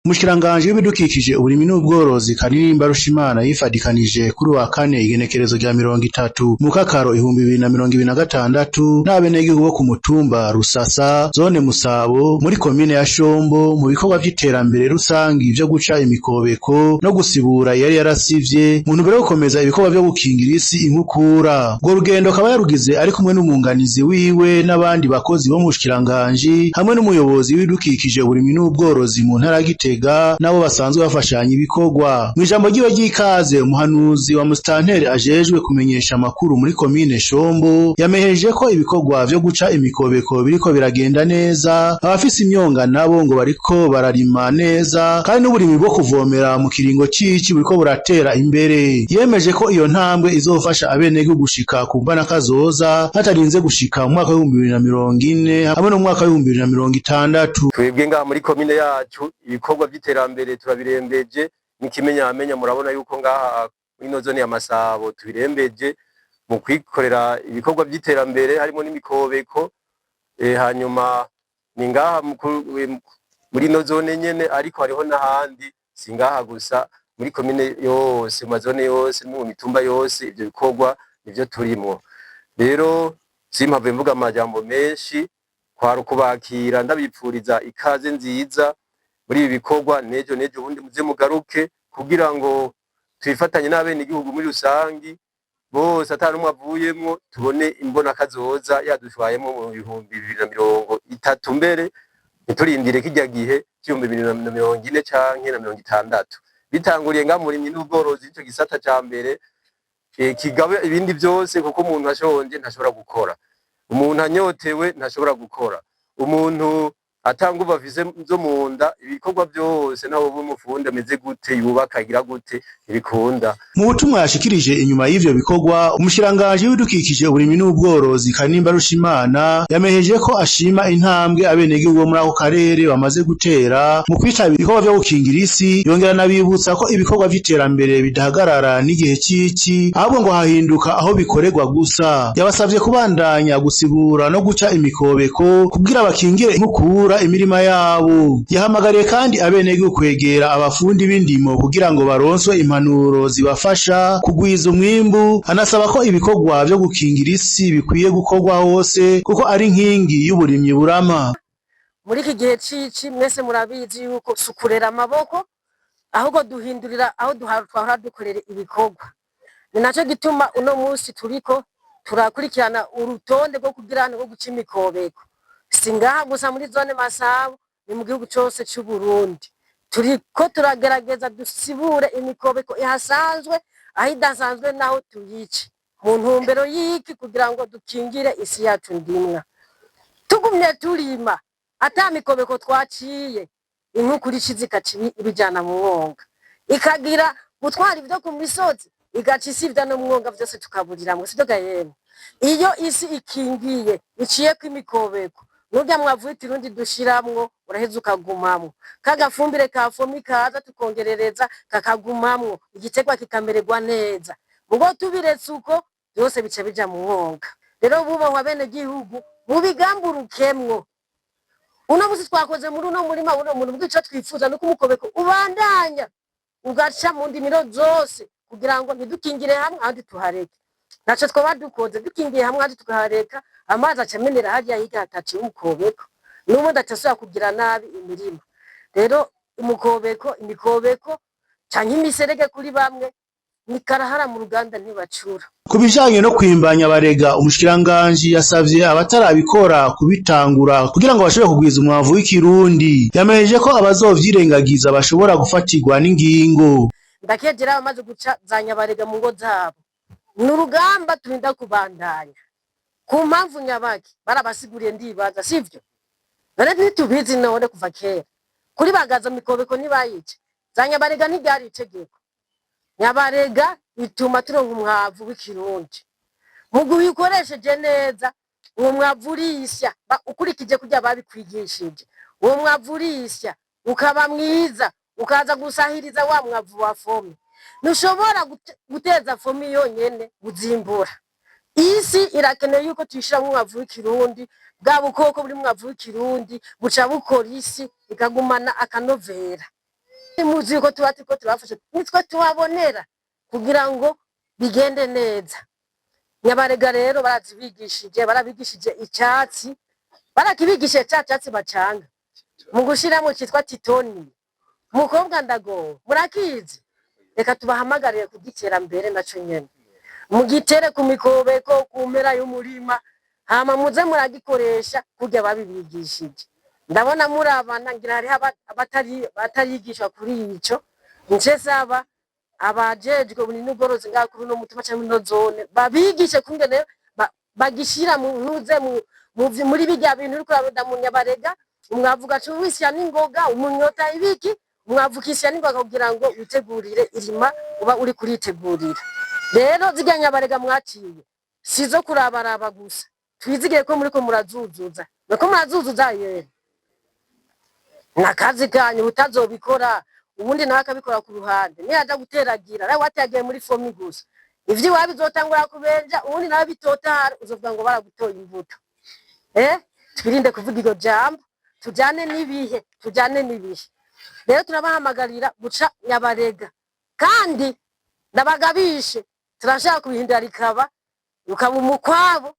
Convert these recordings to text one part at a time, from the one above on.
Umushikiranganje w'ibidukikije uburimyi n'ubworozi Kanimba Rushimana yifadikanije kuri wa kane igenekerezo rya 30 mu kakaro 2026 n'abenegihugu bo ku mutumba Rusasa zone Musabo muri komine ya Shombo mu bikorwa vy'iterambere rusangi vyo guca imikobeko no gusibura yari yarasivye mu ntumbero yo gukomeza ibikorwa vyo gukingira isi inkukura. Ngo rugendo akaba yarugize ari kumwe n'umunganizi wiwe n'abandi bakozi bo mu bushikiranganje hamwe n'umuyobozi w'ibidukikije uburimyi n'ubworozi mu ntara nabo basanzwe bafashanya ibikorwa. Mwijambo ryiwe ry'ikaze umuhanuzi wa Mustanteri ajejwe kumenyesha amakuru muri komine Shombo yameheje ko ibikorwa vyo guca imikobeko biriko biragenda neza, abafise imyonga nabo ngo bariko bararima neza kandi n'uburimi bwo kuvomera mu kiringo cici buriko buratera imbere. Yemeje ko iyo ntambwe izofasha abenegihugu gushika ku mbana kazoza hatarinze gushika mu mwaka wa 2040 hamwe no mu mwaka wa 2060. Twebwe ngaha muri komine yacu ibikorwa vy'iterambere turabirembeje n'ikimenyamenya murabona yuko ngaha ino zone ya Masabo tubirembeje mu kwikorera ibikorwa vy'iterambere harimo n'imikobeko hanyuma ni ngaha muri ino zone nyene ariko hariho n'ahandi singaha gusa muri komine yose mu zone yose mu mitumba yose ivyo bikorwa nivyo turimo. Rero simpave mvuga amajambo menshi kwari kubakira ndabipfuriza ikaze nziza muri ibi bikorwa nejo ubundi muze mugaruke kugira ngo twifatanye n'abene igihugu muri rusangi bose atanumwe avuyemwo tubone imbona kazoza yadushwayemo mu 2030 mbere ntiturindire kijya gihe cy'ibihumbi 2040 canke na 2060 bitanguriye ngamurimyi n'ubworozi ico gisata ca mbere kigabe ibindi byose kuko umuntu ashonje ntashobora gukora, umuntu anyotewe ntashobora gukora, umuntu atanguva vize zo munda ibikorwa byose naho bumufunde ameze gute yubakagira gute ibikunda. Mu butumwa yashikirije inyuma y'ivyo bikorwa umushiranganje w'ibidukikije uburimyi n'ubworozi Kanimba Rushimana yameheje ko ashima intambwe abenegihugu muri ako karere bamaze gutera mu kwitabira ibikorwa vyo gukingira isi, yongera nabibutsa ko ibikorwa vy'iterambere bidahagarara n'igihe cici ahubwo ngo hahinduka aho bikorerwa gusa. Yabasavye kubandanya gusibura no guca imikobeko kugira bakingire inkukura imirima yabo. Yahamagariye kandi abenegihugu kwegera abafundi b'indimo kugira ngo baronswe impanuro zibafasha kugwiza umwimbu, anasaba ko ibikorwa vyo gukingira isi bikwiye gukorwa hose kuko ari nkingi y'uburimyi burama. Muri iki gihe cici mwese murabizi yuko sukurera amaboko ahubwo duhindurira aho twahora dukorera ibikorwa. Ni naco gituma uno munsi turiko turakurikirana urutonde rwo kugira ngo guca imikobeko. Singaha gusa muri zone Masabo ni mu gihugu cyose cy'u Burundi turiko turagerageza dusibure imikobeko ihasanzwe aho idasanzwe naho tuyice mu ntumbero y'iki kugira ngo dukingire isi yacu ndimwa. Tugumye turima ata mikobeko twaciye inkukura icizika ibijana mu mwonga ikagira gutwara ivyo ku misozi igaca isivya no mwonga vyose tukaburiramwe sivyo gahemu. Iyo isi ikingiye iciye ko imikobeko nurya mwavuye irundi dushiramwo uraheza ukagumamwo kagafumbire ka fomi kaza tukongerereza kakagumamwo igitegwa kikamererwa neza mugo tubiretse uko byose bice bija mu mwonga. Rero bubahwa bene gihugu mubigamburukemwo uno musi twakoze muri uno murima uno muntu bwica twifuza no kumukobeko ubandanya ugaca mu ndimiro zose kugira ngo ntidukingire hamwe ahandi tuhareke. Naco twoba dukoze dukingiye hamwe ahandi tukahareka amazi acamenera hajya higa hataci umukobeko n'ubundi atasubira kugira nabi imirima. Rero imikobeko canke imiserege kuri bamwe nikarahara mu ruganda ntibacura. Kubijanye no kwimbanya barega umushikiranganje yasavye abatarabikora kubitangura kugira ngo bashobore kugwiza umwavu w'ikirundi. Yameheje ko abazovyirengagiza bashobora gufatirwa n'ingingo. Ndakegera bamaze guca zanya barega mu ngo zabo n'urugamba turinda kubandanya ku mpamvu nyabaki barabasiguriye ndibaza sivyo. None ntitubizi none kuva kera kuri bagaza mikobeko nibayice zanya barega ntiryari itegeko. Nyabarega ituma turonka umwavu w'ikirundi mu guhikoresheje neza uwo mwavu urisya ukurikije kujya babikwigishije uwo mwavu urisya ukaba mwiza ukaza gusahiriza wa mwavu wa fomi. Nushobora guteza fomi yonyene uzimbura. Isi irakeneye yuko tuyishira mu mwavu w'ikirundi bwa bukoko buri mwavu w'ikirundi buca bukora isi ikagumana akanovera. muzi ko tuba turafashe nitwe tubabonera kugira ngo bigende neza. Nyabarega rero barabigishije icyatsi, barakibigishije cyatsi bacanga mu gushiramo cyitwa titoni. Mukobwa ndago murakizi, reka tubahamagarire kugiterambere naco nyene, mugitere ku mikobeko ku mpera y'umurima, hama muze muragikoresha kurya babibigishije. Ndabona murabana ngira hari batarigishwa kuri ico, nce saba abajejwe bunini ubworozi ngakuru no mutuma cyangwa no zone babigishe kungene bagishira muri bijya bintu uri kuraruda mu Nyabarega, umwavuga cyuwisya n'ingoga, umunyota ibiki, umwavukisha n'ingoga kugira ngo witegurire irima uba uri kuritegurira. Rero zijya Nyabarega mwaciye sizo kurabaraba gusa, twizigiye ko muri ko murazuzuza, nako murazuzuza yeye nakazi kanyu utazobikora ubundi nawe akabikora ku ruhande, niyaja guteragira nawe watagiye muri fomi gusa, ivyo wabizotangura kubenja ubundi nawe bitotahara uzovuga ngo baragutoye imbuto. Twirinde kuvuga iryo jambo, tujane n'ibihe. Rero turabahamagarira guca Nyabarega, kandi ndabagabishe turashaka kubihindura rikaba umukwabo,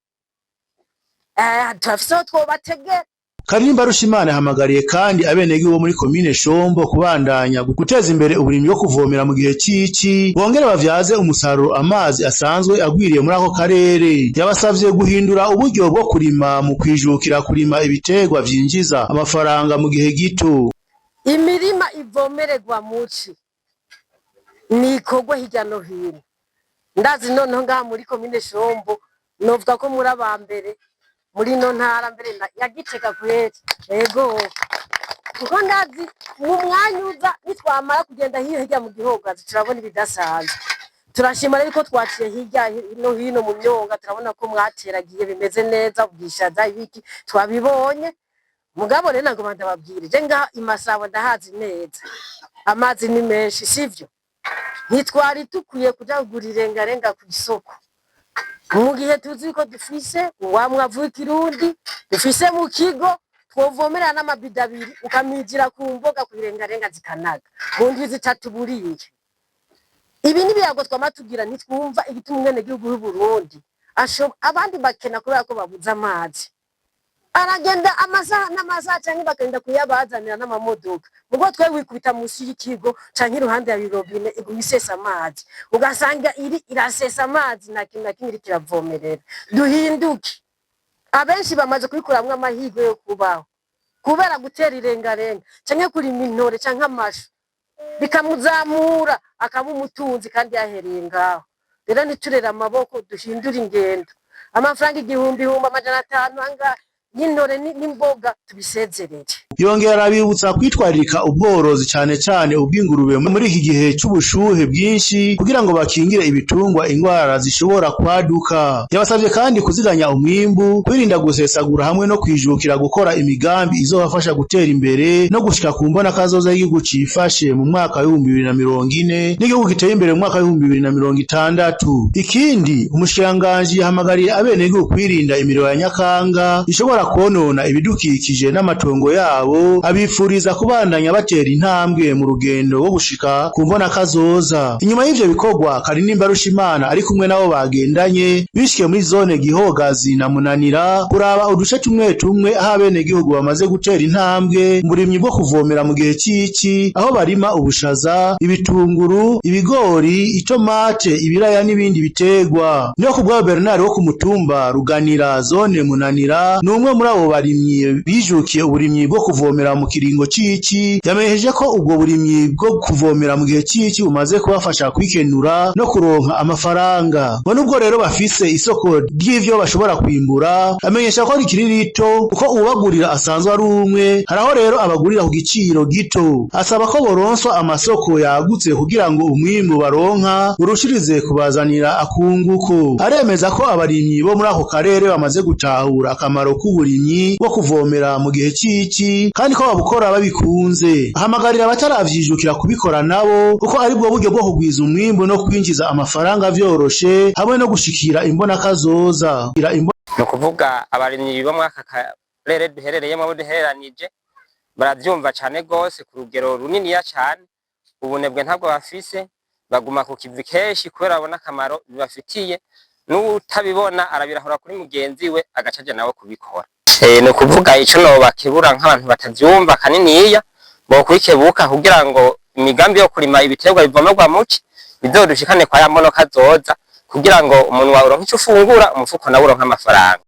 turafise twobategera. Karimba Rushimana hamagariye kandi abenegihugu bo muri komine Shombo kubandanya guteza imbere uburimyi bwo kuvomera mu gihe cici, bongere bavyaze umusaruro amazi asanzwe agwiriye muri ako karere. Yabasavye guhindura uburyo bwo kurima mu kwijukira kurima ibitegwa vyinjiza amafaranga mu gihe gito. Imirima ivomererwa muci nikorwa hirya no hino, ndazi noneho ngaha muri komine Shombo novuga ko muri abambere muri no ntara mbere ya Gitega kwete. Yego kuko ndazi mu mwanyuza nitwamara kugenda hirya mu gihogazi turabona ibidasanzwe. Turashima rero ko twaciye hirya no hino mu myonga, turabona ko mwateragiye bimeze neza, ubwishaza ibiki twabibonye. Mugabo rero nago bandababwire je ngaha imasabo ndahazi neza, amazi ni menshi sivyo, nitwari tukuye kuja kugurira rengarenga ku isoko mu gihe tuzi ko dufise wamwavu ikirundi, dufise mu kigo twovomera n'amabida 2 ukamijira ku mboga kurengarenga zikanaga mu ndwi 3 buriye. Ibi ni biyago twamatugira nitwumva igituma umwene gihugu y'u Burundi abandi bakena kubera ko babuza amazi, aragenda amasaha cyangwa bakenda kuyabazanira n'amamodoka, mugo twe wikubita musi y'ikigo canke iruhande ya birobine igumisesa amazi, ugasanga irasesa amazi na kimwe kiravomerera. Duhinduke, abenshi bamaze kwikuramwa amahirwe yo kubaho kubera gutera irengarenga canke kuri intore canke amashu bikamuzamura akaba umutunzi kandi yahereye ngaho. Rero niturera amaboko duhindura ingendo, amafaranga 1,500 anga y'intore n'imboga tubisezerere. Yongera arabibutsa kwitwarika ubworozi cyane ubw'ingurube muri iki gihe cy'ubushuhe bwinshi kugira ngo bakingire ibitungwa ingwara zishobora kwaduka. Yabasavye kandi kuziganya umwimbu, kwirinda gusesagura hamwe no kwijukira gukora imigambi izobafasha gutera imbere no gushika ku mbona kazoza y'igihugu cifashe mu mwaka wa 2040 n'igihugu giteye imbere mu mwaka wa 2060. Ikindi umushikiranganji yahamagariye abenegihugu kwirinda imiriro ya nyakanga ishobora konona ibidukikije n'amatongo yabo, abifuriza kubandanya batera intambwe mu rugendo rwo gushika ku mbona kazoza. Inyuma y'ivyo bikorwa Karimba Rushimana ari kumwe nabo bagendanye bishikiye muri zone Gihogazi na Munanira kuraba uduce tumwe aho abenegihugu bamaze gutera intambwe mu burimyi bwo kuvomera mu gihe cici, aho barima ubushaza, ibitunguru, ibigori, itomate, ibiraya n'ibindi bitegwa. Niyo kubwa Bernard wo ku mutumba Ruganira zone Munanira numwe muri abo barimyi bijukiye uburimyi bwo kuvomera mu kiringo cici, yamejeje ko ubwo burimyi bwo kuvomera mu gihe cici bumaze kubafasha kwikenura no kuronka amafaranga. Ngo nubwo rero bafise isoko ry'ivyo bashobora kwimbura, amenyesha ko rikiri rito uko ubagurira asanzwe ari umwe, haraho rero abagurira ku giciro gito. Asaba ko boronswa amasoko yagutse kugira ngo umwimbu baronka urushirize kubazanira akunguko. Aremeza ko abarimyi bo muri ako karere bamaze gutahura akamaro k'uburimyi bwo kuvomera mu gihe cici kandi ko babukora babikunze. Ahamagarira bataravyijukira kubikora nabo uko ari bwo buryo bwo kugwiza umwimbu no kwinjiza amafaranga vyoroshe hamwe no gushikira imbona kazoza. No kuvuga abarimyi bo mwaka karere duherereyemo duheranije baravyumva cyane gose ku rugero runini ya cyane ubunebwe ntabwo bafise baguma ku kivi kenshi kubera babona akamaro bibafitiye n'utabibona arabirahura kuri mugenzi we agacaje nawe kubikora. Ni ukuvuga ico nobakebura nk'abantu batavyumva kaniniya bokwikebuka kugira ngo imigambi yo kurima ibiterwa bivomerwa muci bizodushikane kwa ya monoka zoza kugira ngo umuntu wawe uronke ico ufungura umufuko nawe uronke amafaranga.